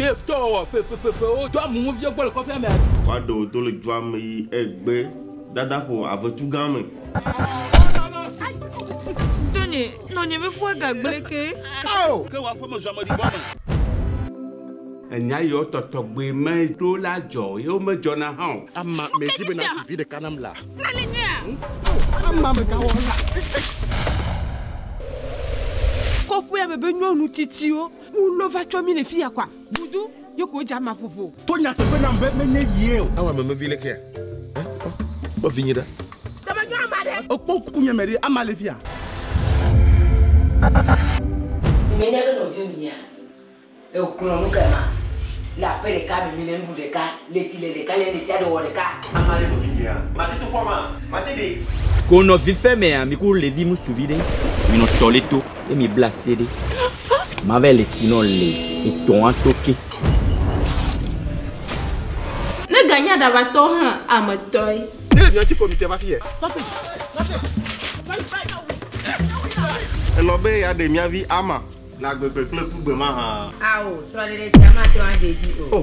Vieux, toi, mon vieux, pour le coffre, mais. Quoi d'autre, le drum, egbe, dada pour avoir tout gamin. Donnez, non, il me faut gagner. Oh! Que va pas me jamais dire. And now you're to be my to la joy, you may join a house. I'm not making a TV de Canamla. I'm Mamma Kawana. Kopu ya bebe nyo nou titio, ou no va chomi les filles à quoi? Boudou, yoko jama popo. Tonya te fait n'embête mais yé. Ah ouais, me vile kia. Pas fini là. Dama nyo amade. Okpo kunya meri amalefia. Mais n'a pas de vie et au courant nous kama. La paix de cas, mais nous de cas, les tilés de cas, les décisions de cas. Amale no vinia. Mate tu quoi mate de. Qu'on a vu faire mais mi cour les vies suivi de. Mi no toleto et mi blasé de. Ma belle sinon les et ton en toqué. Ne gagne d'avato han amatoy. Ne viens tu comité va fier. Elobe ya de mia vi ama. La gbegbe club pour bema ha. Ah oh, sur les décisions, tu as dit oh.